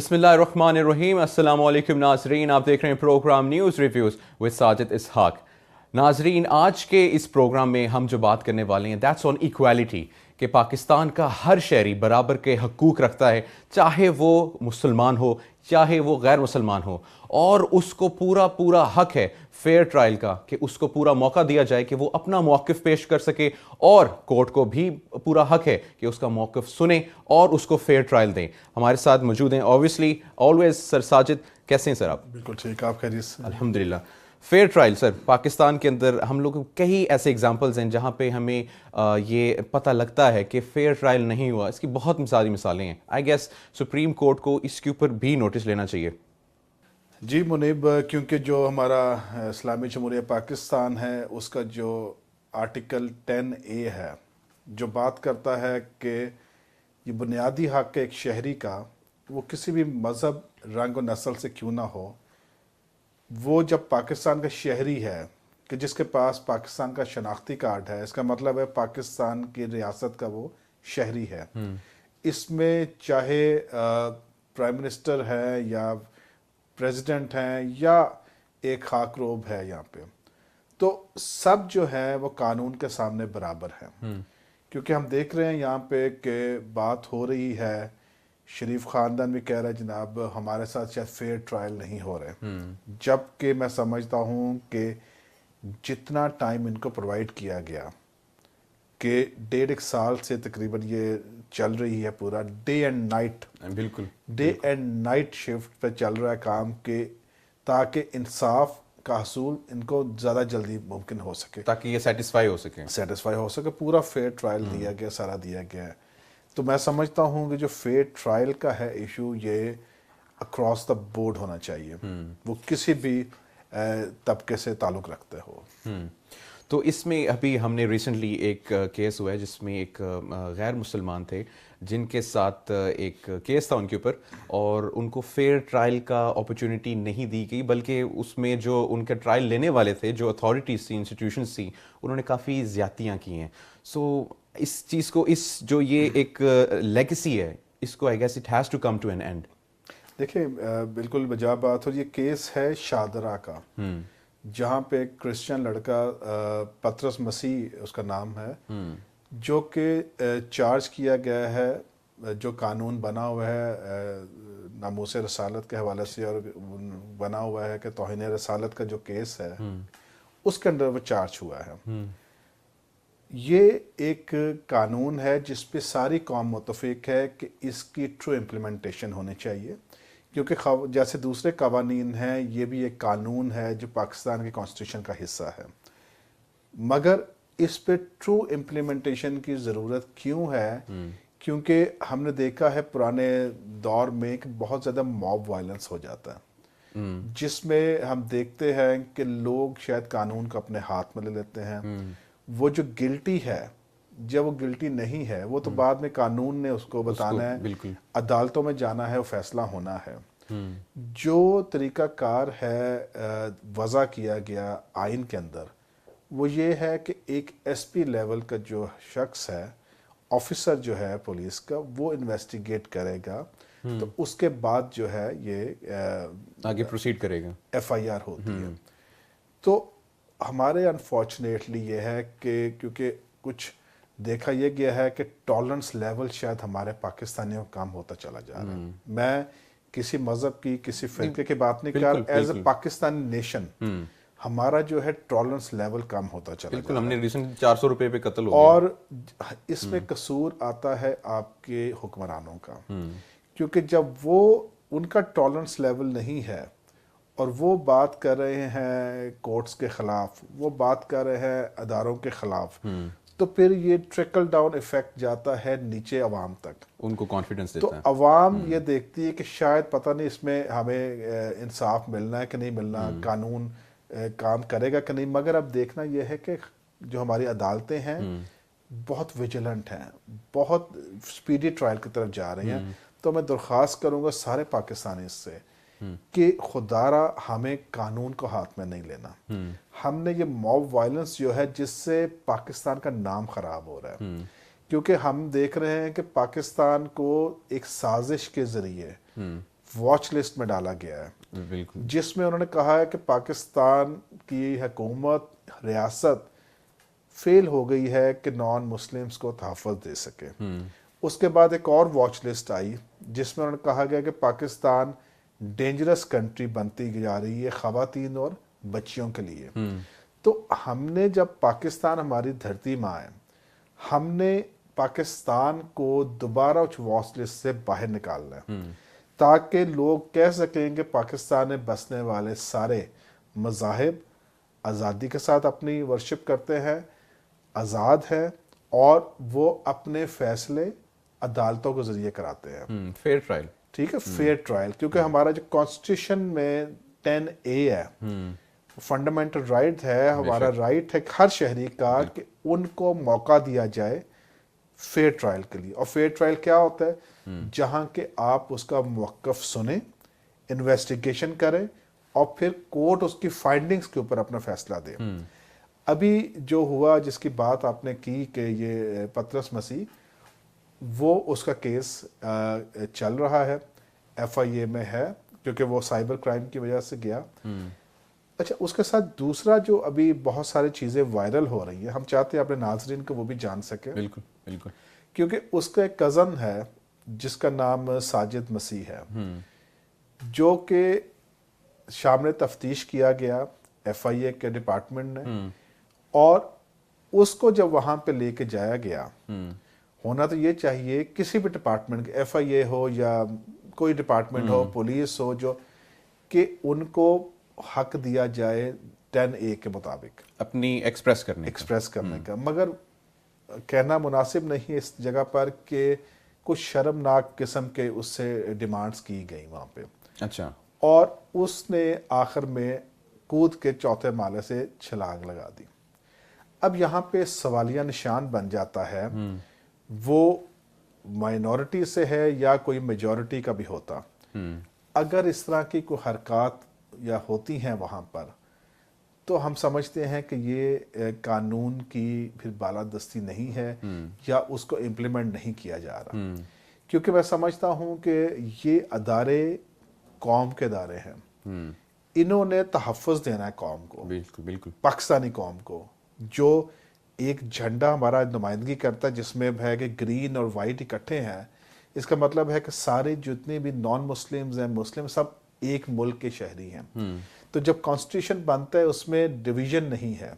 بسم اللہ الرحمن الرحیم. السلام علیکم ناظرین, آپ دیکھ رہے ہیں programme news reviews with Sajid Ishaq. ناظرین, آج کے اس پروگرام میں ہم جو بات کرنے والے ہیں دیٹس آن ایکویلٹی, کہ پاکستان کا ہر شہری برابر کے حقوق رکھتا ہے, چاہے وہ مسلمان ہو چاہے وہ غیر مسلمان ہو, اور اس کو پورا حق ہے فیئر ٹرائل کا, کہ اس کو پورا موقع دیا جائے کہ وہ اپنا موقف پیش کر سکے, اور کورٹ کو بھی پورا حق ہے کہ اس کا موقف سنیں اور اس کو فیئر ٹرائل دیں. ہمارے ساتھ موجود ہیں اوبویسلی آلویز سر ساجد. کیسے ہیں سر آپ؟ بالکل ٹھیک, آپ خیریت سے؟ الحمدللہ. فیئر ٹرائل سر, پاکستان کے اندر ہم لوگ کئی ایسے ایگزامپلز ہیں جہاں پہ ہمیں یہ پتہ لگتا ہے کہ فیئر ٹرائل نہیں ہوا. اس کی بہت مثالیں ہیں. آئی گیس سپریم کورٹ کو اس کے اوپر بھی نوٹس لینا چاہیے. جی منیب, کیونکہ جو ہمارا اسلامی جمہوریہ پاکستان ہے اس کا جو آرٹیکل 10A ہے, جو بات کرتا ہے کہ یہ بنیادی حق ہے ایک شہری کا, وہ کسی بھی مذہب, رنگ و نسل سے کیوں نہ ہو, وہ جب پاکستان کا شہری ہے, کہ جس کے پاس پاکستان کا شناختی کارڈ ہے, اس کا مطلب ہے پاکستان کی ریاست کا وہ شہری ہے. اس میں چاہے پرائم منسٹر ہے یا پریزیڈنٹ ہیں یا ایک خاک روب ہے یہاں پہ, تو سب جو ہے وہ قانون کے سامنے برابر ہیں. کیونکہ ہم دیکھ رہے ہیں یہاں پہ کہ بات ہو رہی ہے, شریف خاندان بھی کہہ رہا ہے جناب ہمارے ساتھ شاید فیئر ٹرائل نہیں ہو رہے, جبکہ میں سمجھتا ہوں کہ جتنا ٹائم ان کو پرووائڈ کیا گیا, کہ 1.5 سال سے تقریباً یہ چل رہی ہے, پورا ڈے اینڈ نائٹ, بالکل ڈے اینڈ نائٹ شفٹ پہ چل رہا ہے کام, کہ تاکہ انصاف کا حصول ان کو زیادہ جلدی ممکن ہو سکے, تاکہ یہ سیٹسفائی ہو سکے. پورا فیئر ٹرائل دیا گیا, سارا دیا گیا ہے. تو میں سمجھتا ہوں کہ جو فیئر ٹرائل کا ہے ایشو, یہ اکراس دا بورڈ ہونا چاہیے, وہ کسی بھی طبقے سے تعلق رکھتے ہو. تو اس میں ابھی ہم نے ریسنٹلی ایک کیس ہوا ہے جس میں ایک غیر مسلمان تھے جن کے ساتھ ایک کیس تھا ان کے اوپر, اور ان کو فیئر ٹرائل کا اپرچونٹی نہیں دی گئی, بلکہ اس میں جو ان کے ٹرائل لینے والے تھے, جو اتھارٹیز تھیں, انسٹیٹیوشنز تھیں, انہوں نے کافی زیادتیاں کی ہیں. سو اس چیز کو, اس جو یہ ایک لیگیسی ہے, اس کو I guess it has to come to an end. دیکھیں بالکل بجا بات, اور یہ کیس ہے شادرہ کا, جہاں پہ ایک کرسچن لڑکا پطرس مسیح اس کا نام ہے, جو کہ چارج کیا گیا ہے, جو قانون بنا ہوا ہے ناموس رسالت کے حوالے سے, اور بنا ہوا ہے کہ توہین رسالت کا جو کیس ہے اس کے اندر وہ چارج ہوا ہے. یہ ایک قانون ہے جس پہ ساری قوم متفق ہے کہ اس کی ٹرو امپلیمنٹیشن ہونی چاہیے, کیونکہ جیسے دوسرے قوانین ہیں, یہ بھی ایک قانون ہے جو پاکستان کے کانسٹیٹیوشن کا حصہ ہے. مگر اس پہ ٹرو امپلیمنٹیشن کی ضرورت کیوں ہے؟ کیونکہ ہم نے دیکھا ہے پرانے دور میں کہ بہت زیادہ موب وائلنس ہو جاتا ہے, جس میں ہم دیکھتے ہیں کہ لوگ شاید قانون کو اپنے ہاتھ میں لے لیتے ہیں. وہ جو گلٹی ہے, جب وہ گلٹی نہیں ہے, وہ تو بعد میں قانون نے اس کو بتانا ہے, عدالتوں میں جانا ہے, وہ فیصلہ ہونا ہے. جو طریقہ کار ہے وضع کیا گیا آئین کے اندر, وہ یہ ہے کہ ایک ایس پی لیول کا جو شخص ہے, آفیسر جو ہے پولیس کا, وہ انویسٹیگیٹ کرے گا, تو اس کے بعد جو ہے یہ آگے پروسیڈ کرے گا, ایف آئی آر ہوتی ہے. تو ہمارے انفارچونیٹلی یہ ہے کہ کیونکہ کچھ دیکھا یہ گیا ہے کہ ٹالرنس لیول شاید ہمارے پاکستانیوں کا کم ہوتا چلا جا رہا ہے. میں کسی مذہب کی, کسی فرقے کی بات نہیں کر, ایز اے پاکستانی نیشن ہمارا جو ہے ٹالرنس لیول کم ہوتا چلا جا رہا ہے. ہم نے ریسنٹ 400 روپے پہ قتل ہو گیا, اور اس میں قصور آتا ہے آپ کے حکمرانوں کا, کیونکہ جب وہ ان کا ٹالرنس لیول نہیں ہے اور وہ بات کر رہے ہیں کورٹس کے خلاف, وہ بات کر رہے ہیں اداروں کے خلاف, تو پھر یہ ٹریکل ڈاؤن ایفیکٹ جاتا ہے نیچے عوام تک, ان کو کانفیڈنس دیتا ہے. تو عوام یہ دیکھتی ہے کہ شاید پتہ نہیں اس میں ہمیں انصاف ملنا ہے کہ نہیں ملنا, قانون کام کرے گا کہ نہیں. مگر اب دیکھنا یہ ہے کہ جو ہماری عدالتیں ہیں بہت ویجیلنٹ ہیں, بہت سپیڈی ٹرائل کی طرف جا رہی ہیں. تو میں درخواست کروں گا سارے پاکستانی اس سے کہ خدا را ہمیں قانون کو ہاتھ میں نہیں لینا. ہم نے یہ موب وائلنس جو ہے جس سے پاکستان کا نام خراب ہو رہا ہے, کیونکہ ہم دیکھ رہے ہیں کہ پاکستان کو ایک سازش کے ذریعے واچ لسٹ میں ڈالا گیا ہے، بالکل جس میں انہوں نے کہا ہے کہ پاکستان کی حکومت ریاست فیل ہو گئی ہے کہ نان مسلمز کو تحفظ دے سکے۔ اس کے بعد ایک اور واچ لسٹ آئی جس میں انہوں نے کہا گیا کہ پاکستان ڈینجرس کنٹری بنتی جا رہی ہے خواتین اور بچیوں کے لیے۔ تو ہم نے جب پاکستان ہماری دھرتی ماں ہے، ہم نے پاکستان کو دوبارہ اس واچ لسٹ سے باہر نکالنا ہے تاکہ لوگ کہہ سکیں کہ پاکستان میں بسنے والے سارے مذاہب آزادی کے ساتھ اپنی ورشپ کرتے ہیں، آزاد ہیں، اور وہ اپنے فیصلے عدالتوں کے ذریعے کراتے ہیں۔ فیئر ٹرائل، ٹھیک ہے، فیئر ٹرائل، کیونکہ ہمارا جو کانسٹیٹیوشن میں 10A ہے، فنڈامنٹل رائٹ ہے، ہمارا رائٹ ہے ہر شہری کا کہ ان کو موقع دیا جائے فیئر ٹرائل کے لیے۔ اور فیئر ٹرائل کیا ہوتا ہے؟ جہاں کہ آپ اس کا موقف سنیں، انویسٹیگیشن کریں، اور پھر کورٹ اس کی فائنڈنگز کے اوپر اپنا فیصلہ دے۔ ابھی جو ہوا، جس کی بات آپ نے کی کہ یہ پطرس مسیح، وہ اس کا کیس چل رہا ہے، FIA میں ہے، کیونکہ وہ سائبر کرائم کی وجہ سے گیا۔ اچھا، اس کے ساتھ دوسرا جو ابھی بہت ساری چیزیں وائرل ہو رہی ہیں، ہم چاہتے ہیں اپنے ناظرین کو وہ بھی جان سکیں، بالکل بالکل، کیونکہ اس کا ایک کزن ہے جس کا نام ساجد مسیح ہے، جو کہ شامل تفتیش کیا گیا FIA کے ڈپارٹمنٹ نے، اور اس کو جب وہاں پہ لے کے جایا گیا، ہونا تو یہ چاہیے کسی بھی ڈپارٹمنٹ کے، FIA ہو یا کوئی ڈپارٹمنٹ ہو، پولیس ہو، جو کہ ان کو حق دیا جائے 10A کے مطابق اپنی ایکسپریس کرنے کا، مگر کہنا مناسب نہیں ہے اس جگہ پر کہ کچھ شرمناک قسم کے اس سے ڈیمانڈز کی گئی وہاں پہ۔ اچھا، اور اس نے آخر میں کود کے چوتھے مالے سے چھلانگ لگا دی۔ اب یہاں پہ سوالیہ نشان بن جاتا ہے، وہ مائنورٹی سے ہے یا کوئی میجورٹی کا بھی ہوتا، اگر اس طرح کی کوئی حرکات یا ہوتی ہیں وہاں پر، تو ہم سمجھتے ہیں کہ یہ قانون کی پھر بالادستی نہیں ہے، یا اس کو امپلیمنٹ نہیں کیا جا رہا، کیونکہ میں سمجھتا ہوں کہ یہ ادارے قوم کے ادارے ہیں، انہوں نے تحفظ دینا ہے قوم کو، بالکل بالکل، پاکستانی قوم کو، جو ایک جھنڈا ہمارا نمائندگی کرتا ہے جس میں ہے کہ گرین اور وائٹ اکٹھے ہیں، اس کا مطلب ہے کہ سارے جتنے بھی نان مسلمز ہیں، مسلم، سب ایک ملک کے شہری ہیں۔ تو جب کانسٹیٹیوشن بنتا ہے اس میں ڈویژن نہیں ہے،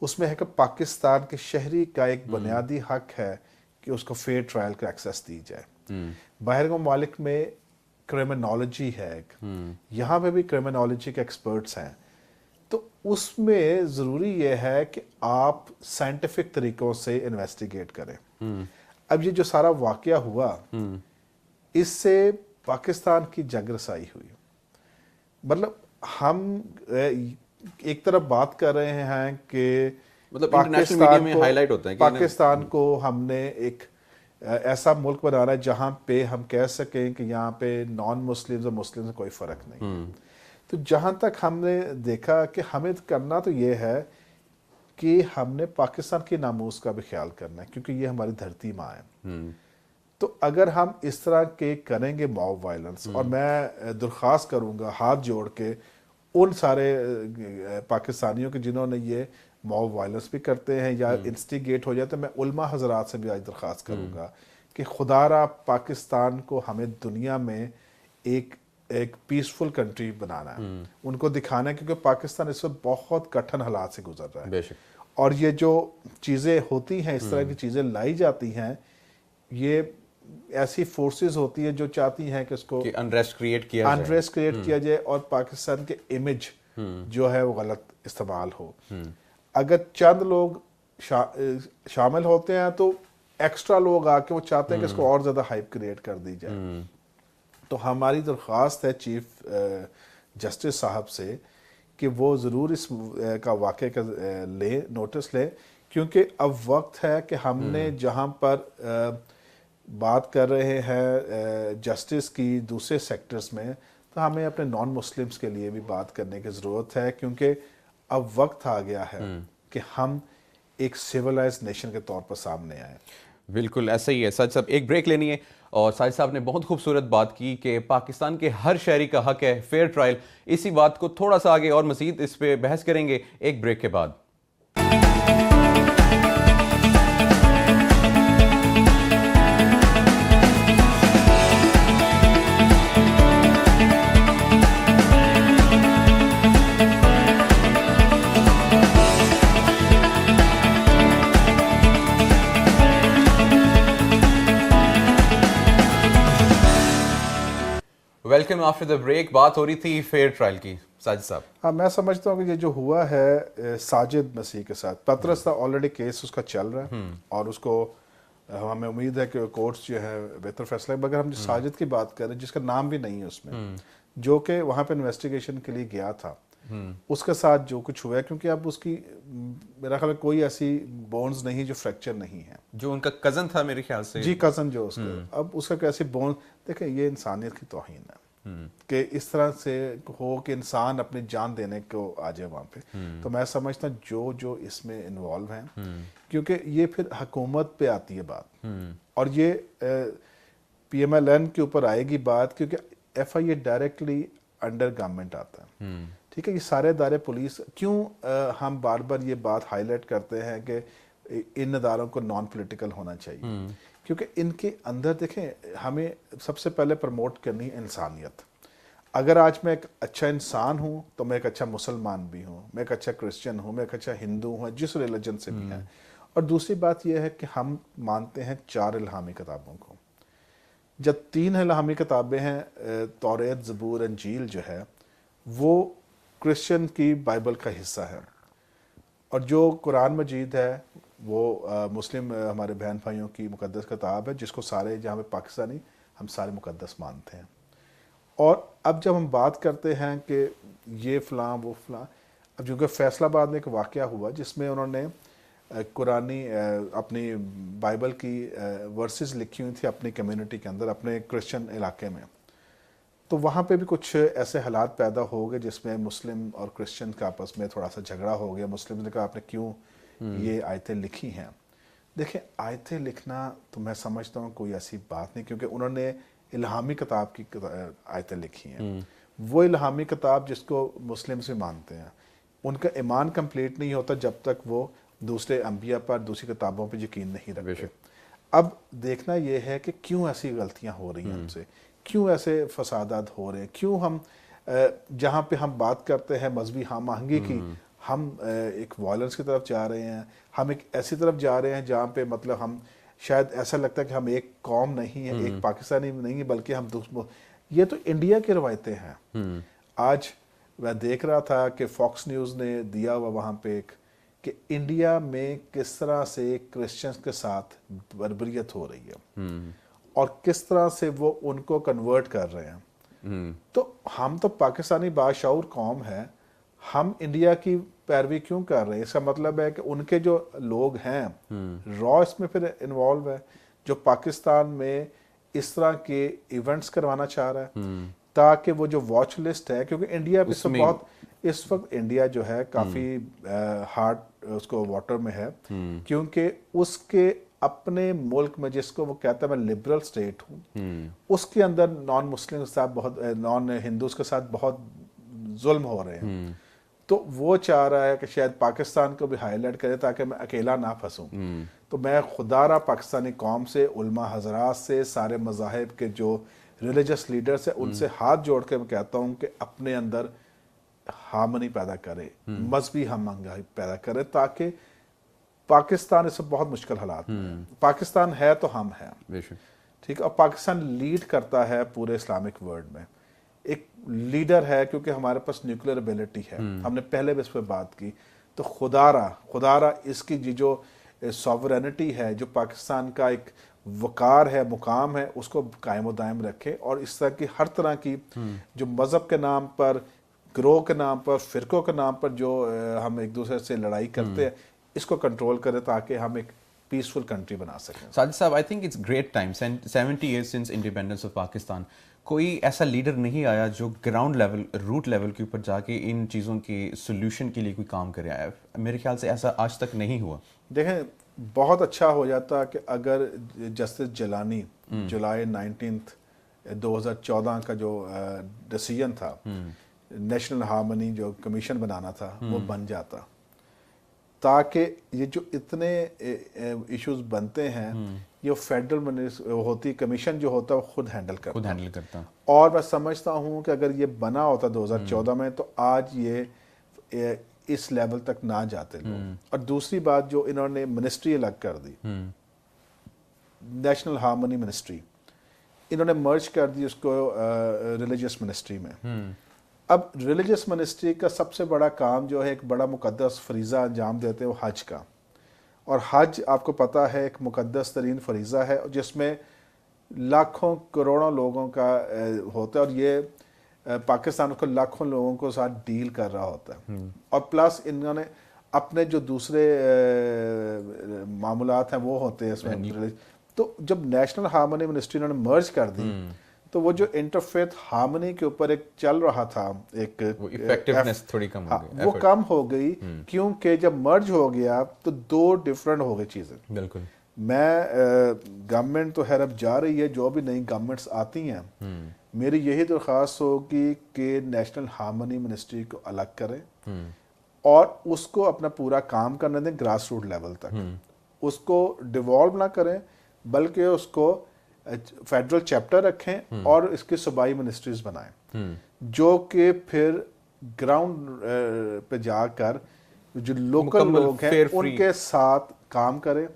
اس میں ہے کہ پاکستان کے شہری کا ایک بنیادی حق ہے کہ اس کو فیئر ٹرائل کا ایکسیس دی جائے۔ باہر کے ممالک میں کرمنالوجی ہے ایک، یہاں پہ بھی کرمنالوجی کے ایکسپرٹس ہیں، تو اس میں ضروری یہ ہے کہ آپ سائنٹیفک طریقوں سے انویسٹیگیٹ کریں۔ اب یہ جو سارا واقعہ ہوا، اس سے پاکستان کی جگ رسائی ہوئی، مطلب ہم ایک طرف بات کر رہے ہیں کہ مطلب انٹرنیشنل میڈیا میں ہائی لائٹ ہوتا ہے کہ پاکستان کو ہم نے ایک ایسا ملک بنانا ہے جہاں پہ ہم کہہ سکیں کہ یہاں پہ نان مسلمز اور مسلمز میں کوئی فرق نہیں۔ تو جہاں تک ہم نے دیکھا کہ ہمیں کرنا تو یہ ہے کہ ہم نے پاکستان کی ناموس کا بھی خیال کرنا ہے، کیونکہ یہ ہماری دھرتی ماں ہے۔ تو اگر ہم اس طرح کے کریں گے موب وائلنس، اور میں درخواست کروں گا ہاتھ جوڑ کے ان سارے پاکستانیوں کے جنہوں نے یہ موب وائلنس بھی کرتے ہیں یا انسٹیگیٹ ہو جاتے ہیں، میں علماء حضرات سے بھی آج درخواست کروں گا کہ خدا را پاکستان کو ہمیں دنیا میں ایک پیسفل کنٹری بنانا ہے، ان کو دکھانا ہے، کیونکہ پاکستان اس وقت بہت کٹھن حالات سے گزر رہا ہے۔ بے شک، اور یہ جو چیزیں ہوتی ہیں، اس طرح کی چیزیں لائی جاتی ہیں، یہ ایسی فورسز ہوتی ہیں جو چاہتی ہیں کہ اس کو انریسٹ کریٹ کیا جائے اور پاکستان کے امیج جو ہے وہ غلط استعمال ہو۔ اگر چند لوگ شامل ہوتے ہیں تو ایکسٹرا لوگ آ کے وہ چاہتے ہیں کہ اس کو اور زیادہ ہائپ کریٹ کر دی جائے۔ تو ہماری درخواست ہے چیف جسٹس صاحب سے کہ وہ ضرور اس کا واقعے کا نوٹس لیں، کیونکہ اب وقت ہے کہ ہم نے جہاں پر بات کر رہے ہیں جسٹس کی دوسرے سیکٹرز میں، تو ہمیں اپنے نان مسلمز کے لیے بھی بات کرنے کی ضرورت ہے، کیونکہ اب وقت آ گیا ہے کہ ہم ایک سیولائز نیشن کے طور پر سامنے آئیں۔ بالکل ایسا ہی ہے ساجد صاحب. ایک بریک لینی ہے اور ساجد صاحب نے بہت خوبصورت بات کی کہ پاکستان کے ہر شہری کا حق ہے فیئر ٹرائل. اسی بات کو تھوڑا سا آگے اور مزید اس پہ بحث کریں گے ایک بریک کے بعد. Welcome after the break. بات ہو رہی تھی فیئر ٹرائل کی ساجد صاحب. ہاں میں سمجھتا ہوں کہ یہ جو ہوا ہے ساجد مسیح کے ساتھ، پطرس کا آلریڈی کیس اس کا چل رہا ہے اور اس کو ہمیں امید ہے کہ کورٹس جو ہے بہتر فیصلہ ہے. مگر ہم جو ساجد کی بات کر رہے ہیں جس کا نام بھی نہیں ہے اس میں، جو کہ وہاں پہ انویسٹیگیشن کے لیے گیا تھا، اس کے ساتھ جو کچھ ہوا ہے، کیونکہ اب اس کی میرا خیال ہے کوئی ایسی بونز نہیں جو فریکچر نہیں ہے. جو ان کا کزن تھا میرے خیال سے، جی کزن جو اس کا، اب اس کا کیسی بونز، دیکھیں یہ انسانیت کی توہین ہے کہ اس طرح سے ہو کہ انسان اپنی جان دینے کو آ جائے وہاں پہ. تو میں سمجھتا ہوں جو اس میں انوالو ہیں، کیونکہ یہ پھر حکومت پہ آتی ہے بات، اور یہ پی ایم ایل این کے اوپر آئے گی بات، کیونکہ ایف آئی اے ڈائریکٹلی انڈر گورنمنٹ آتا ہے. ٹھیک ہے، یہ سارے ادارے پولیس، کیوں ہم بار بار یہ بات ہائی لائٹ کرتے ہیں کہ ان اداروں کو نان پولیٹیکل ہونا چاہیے، کیونکہ ان کے اندر دیکھیں ہمیں سب سے پہلے پروموٹ کرنی ہے انسانیت. اگر آج میں ایک اچھا انسان ہوں تو میں ایک اچھا مسلمان بھی ہوں، میں ایک اچھا کرسچن ہوں، میں ایک اچھا ہندو ہوں، جس ریلیجن سے بھی ہیں. اور دوسری بات یہ ہے کہ ہم مانتے ہیں 4 الہامی کتابوں کو. جب 3 الہامی کتابیں ہیں، توریت، زبور، انجیل جو ہے وہ کرسچن کی بائبل کا حصہ ہے، اور جو قرآن مجید ہے وہ مسلم ہمارے بہن بھائیوں کی مقدس کتاب ہے، جس کو سارے جہاں پہ پاکستانی ہم سارے مقدس مانتے ہیں. اور اب جب ہم بات کرتے ہیں کہ یہ فلاں وہ فلاں، اب چونکہ فیصل آباد میں ایک واقعہ ہوا جس میں انہوں نے قرآنی اپنی بائبل کی ورسز لکھی ہوئی تھی اپنی کمیونٹی کے اندر، اپنے کرسچن علاقے میں. تو وہاں پہ بھی کچھ ایسے حالات پیدا ہو گئے جس میں مسلم اور کرسچن کا آپس میں تھوڑا سا جھگڑا ہو گیا. مسلم نے کہا آپ نے کیوں یہ آیتیں لکھی ہیں. دیکھیں آیتیں لکھنا تو میں سمجھتا ہوں کوئی ایسی بات نہیں، کیونکہ انہوں نے الہامی کتاب کی آیتیں لکھی ہیں. وہ الہامی کتاب جس کو مسلم سے مانتے ہیں، ان کا ایمان کمپلیٹ نہیں ہوتا جب تک وہ دوسرے انبیاء پر، دوسری کتابوں پہ یقین نہیں رکھتے. اب دیکھنا یہ ہے کہ کیوں ایسی غلطیاں ہو رہی ہیں ہم سے، کیوں ایسے فسادات ہو رہے ہیں، کیوں ہم جہاں پہ ہم بات کرتے ہیں مذہبی ہم آہنگی کی، ہم ایک وائلنس کی طرف جا رہے ہیں. ہم ایک ایسی طرف جا رہے ہیں جہاں پہ مطلب ہم شاید ایسا لگتا ہے کہ ہم ایک قوم نہیں ہیں، ایک پاکستانی نہیں ہیں، بلکہ ہم یہ تو انڈیا کی روایتیں ہیں. آج میں دیکھ رہا تھا کہ فاکس نیوز نے دیا ہوا وہاں پہ ایک کہ انڈیا میں کس طرح سے کرسچنز کے ساتھ بربریت ہو رہی ہے اور کس طرح سے وہ ان کو کنورٹ کر رہے ہیں. تو ہم تو پاکستانی باشعور قوم ہے، ہم انڈیا کی پیروی کیوں کر رہے ہیں؟ اس کا مطلب ہے کہ ان کے جو لوگ ہیں را اس میں پھر انوالو ہے، جو پاکستان میں اس طرح کے ایونٹس کروانا چاہ رہا ہے تاکہ وہ جو واچ لسٹ ہے، کیونکہ انڈیا اس وقت انڈیا جو ہے کافی ہارڈ اس کو واٹر میں ہے، کیونکہ اس کے اپنے ملک میں جس کو وہ کہتا ہے میں لبرل سٹیٹ ہوں، اس کے اندر نان مسلم کے ساتھ بہت، نان ہندوز کے ساتھ بہت ظلم ہو رہے ہیں. تو وہ چاہ رہا ہے کہ شاید پاکستان کو بھی ہائی لائٹ کرے تاکہ میں اکیلا نہ پھنسوں. تو میں خدا را پاکستانی قوم سے، علماء حضرات سے، سارے مذاہب کے جو ریلیجس لیڈرز ہیں ان سے ہاتھ جوڑ کے میں کہتا ہوں کہ اپنے اندر ہارمنی پیدا کرے، مذہبی ہم آہنگی پیدا کرے، تاکہ پاکستان اس سے بہت مشکل حالات میں ہے. پاکستان ہے تو ہم ہیں، ٹھیک ہے، اور پاکستان لیڈ کرتا ہے پورے اسلامک ورلڈ میں، ایک لیڈر ہے کیونکہ ہمارے پاس نیوکلیر ابیلٹی ہے. ہم نے پہلے بھی اس پہ بات کی. تو خدا را اس کی جو سوورینٹی ہے، جو پاکستان کا ایک وقار ہے، مقام ہے، اس کو قائم و دائم رکھے، اور اس طرح کی ہر طرح کی جو مذہب کے نام پر، گروہ کے نام پر، فرقوں کے نام پر جو ہم ایک دوسرے سے لڑائی کرتے ہیں، اس کو کنٹرول کرے تاکہ ہم ایک پیسفل کنٹری بنا سکیں. Sajid sahab I think it's great time 70 years since independence of Pakistan. کوئی ایسا لیڈر نہیں آیا جو گراؤنڈ لیول، روٹ لیول کے اوپر جا کے ان چیزوں کے سولوشن کے لیے کوئی کام کرے آیا. میرے خیال سے ایسا آج تک نہیں ہوا. دیکھیں بہت اچھا ہو جاتا کہ اگر جسٹس جیلانی جولائی 19 2014 کا جو ڈیسیجن تھا نیشنل ہارمنی جو کمیشن بنانا تھا وہ بن جاتا، تاکہ یہ جو اتنے ایشوز بنتے ہیں یہ فیڈرل ہوتی کمیشن جو ہوتا ہے وہ خود ہینڈل کرتا. اور میں سمجھتا ہوں کہ اگر یہ بنا ہوتا 2014 میں تو آج یہ اس لیول تک نہ جاتے لوگ. اور دوسری بات جو انہوں نے منسٹری الگ کر دی، نیشنل ہارمنی منسٹری، انہوں نے مرج کر دی اس کو ریلیجیس منسٹری میں. اب ریلیجیس منسٹری کا سب سے بڑا کام جو ہے ایک بڑا مقدس فریضہ انجام دیتے ہیں وہ حج کا. اور حج آپ کو پتہ ہے ایک مقدس ترین فریضہ ہے جس میں لاکھوں کروڑوں لوگوں کا ہوتا ہے، اور یہ پاکستان کو لاکھوں لوگوں کو ساتھ ڈیل کر رہا ہوتا ہے. اور پلس انہوں نے اپنے جو دوسرے معاملات ہیں وہ ہوتے ہیں اس میں. تو جب نیشنل ہارمنی منسٹری انہوں نے مرج کر دی تو وہ جو انٹرفیتھ ہارمنی کے اوپر ایک چل رہا تھا ایک ایفیکٹیونیس تھوڑی کم ہو گئی، وہ کم ہو گئی کیونکہ جب مرج ہو گیا تو دو ڈیفرنٹ ہو گئی چیزیں. بالکل. میں گورنمنٹ تو خیر اب جا رہی ہے، جو بھی نئی گورنمنٹس آتی ہیں میری یہی درخواست ہوگی کہ نیشنل ہارمنی منسٹری کو الگ کریں اور اس کو اپنا پورا کام کرنے دیں گراس روٹ لیول تک. اس کو ڈیوالو نہ کریں بلکہ اس کو فیڈرل چیپٹر رکھیں اور اس کی صوبائی منسٹریز بنائیں جو کہ پھر گراؤنڈ پہ جا کر جو لوکل لوگ ہیں ان کے ساتھ کام کریں.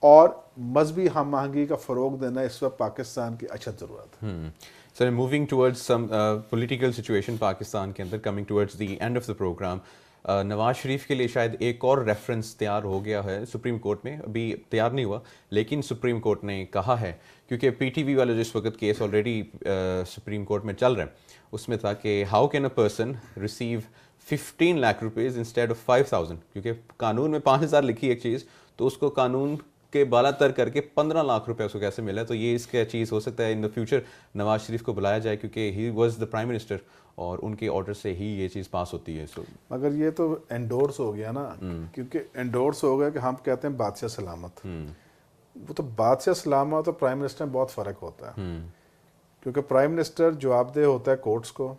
اور مذہبی ہم آہنگی کا فروغ دینا اس وقت پاکستان کی اشد ضرورت ہے. Sir moving towards some political situation Pakistan کے اندر، coming towards the end of the programme, Nawaz Sharif کے لیے شاید ایک اور ریفرنس تیار ہو گیا ہے سپریم کورٹ میں، ابھی تیار نہیں ہوا لیکن سپریم کورٹ نے کہا ہے، کیونکہ پی ٹی وی والا جس وقت کیس آلریڈی سپریم کورٹ میں چل رہا ہے اس میں تھا کہ how can a person receive 15 lakh rupees instead of 5000، کیونکہ قانون میں 5000 لکھی ایک چیز تو اس کو قانون کے بالا تر کر کے 15 لاکھ روپے اس کو کیسے ملا. تو یہ اس کا چیز ہو سکتا ہے ان دا فیوچر نواز شریف کو بلایا جائے کیونکہ he was the prime minister اور ان کے آرڈر سے ہی یہ چیز پاس ہوتی ہے. مگر یہ تو انڈورس ہو گیا نا، کیونکہ انڈورس ہو گیا کہ ہم کہتے ہیں بادشاہ سلامت. وہ تو بادشاہ سلامت اور پرائم منسٹر میں بہت فرق ہوتا ہے، کیونکہ پرائم منسٹر جواب دہ ہوتا ہے کورٹس کو،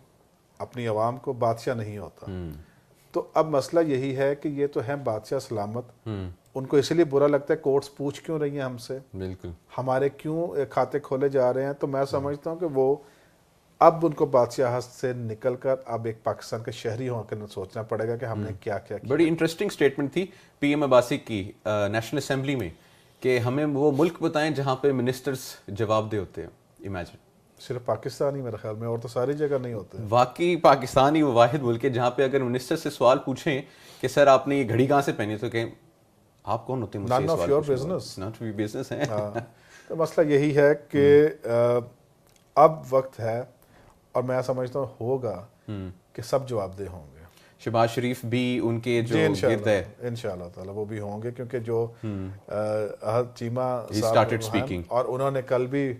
اپنی عوام کو، بادشاہ نہیں ہوتا. تو اب مسئلہ یہی ہے کہ یہ تو ہے بادشاہ سلامت، ان کو اسی لیے برا لگتا ہے کورٹس پوچھ کیوں رہی ہیں ہم سے، بالکل ہمارے کیوں کھاتے کھولے جا رہے ہیں. تو میں سمجھتا ہوں کہ وہ اب ان کو بادشاہت سے نکل کر اب ایک پاکستان کے شہری ہو کر سوچنا پڑے گا کہ ہم نے کیا کیا. بڑی انٹرسٹنگ سٹیٹمنٹ تھی پی ایم عباسی کی نیشنل اسمبلی میں کہ ہمیں وہ ملک بتائیں جہاں پہ منسٹرز جواب دہ ہوتے ہیں. امیجن صرف پاکستان ہی میرے خیال میں، اور تو ساری جگہ نہیں ہوتے. واقعی پاکستان ہی وہ واحد ملک ہے جہاں پہ اگر منسٹر سے سوال پوچھیں کہ سر آپ نے یہ گھڑی کہاں سے پہنی تو کہ آپ کون ہوتے ہیں، none of your business. not your business ہے. تو مسئلہ یہی ہے کہ اب وقت ہے اور میں سمجھتا ہوں ہوگا کہ سب جواب دہ ہوں گے. شہباز شریف بھی ان کے جو گرد ہے انشاءاللہ تعالی وہ بھی ہوں گے، کیونکہ جو احد چیمہ صاحب اور انہوں نے کل بھی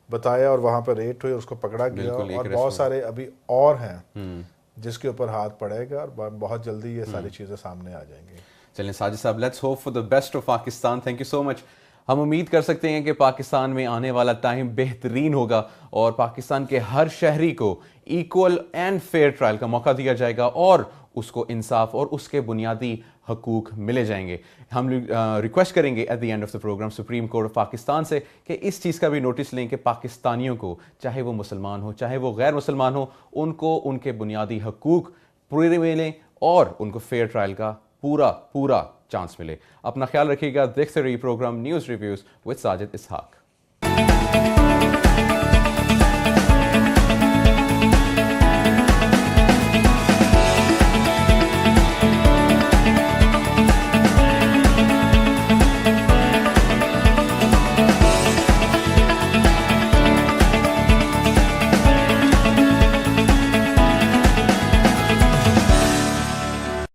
بتایا اور وہاں پہ ریٹ ہوئی، اس کو پکڑا گیا اور بہت سارے ابھی اور ہیں جس کے اوپر ہاتھ پڑے گا اور بہت جلدی یہ ساری چیزیں سامنے آ جائیں گی. چلیں ساجد صاحب، let's hope for the best of Pakistan. Thank you so much. ہم امید کر سکتے ہیں کہ پاکستان میں آنے والا ٹائم بہترین ہوگا اور پاکستان کے ہر شہری کو ایکول اینڈ فیئر ٹرائل کا موقع دیا جائے گا اور اس کو انصاف اور اس کے بنیادی حقوق ملے جائیں گے. ہم ریکویسٹ کریں گے at the end of the programme Supreme Court of Pakistan سے کہ اس چیز کا بھی نوٹس لیں کہ پاکستانیوں کو، چاہے وہ مسلمان ہو چاہے وہ غیر مسلمان ہو، ان کو ان کے بنیادی حقوق پورے ملیں اور ان کو فیئر ٹرائل کا پورا چانس ملے. اپنا خیال رکھیے گا. دیکھتے رہیے programme news reviews with Sajid Ishaq.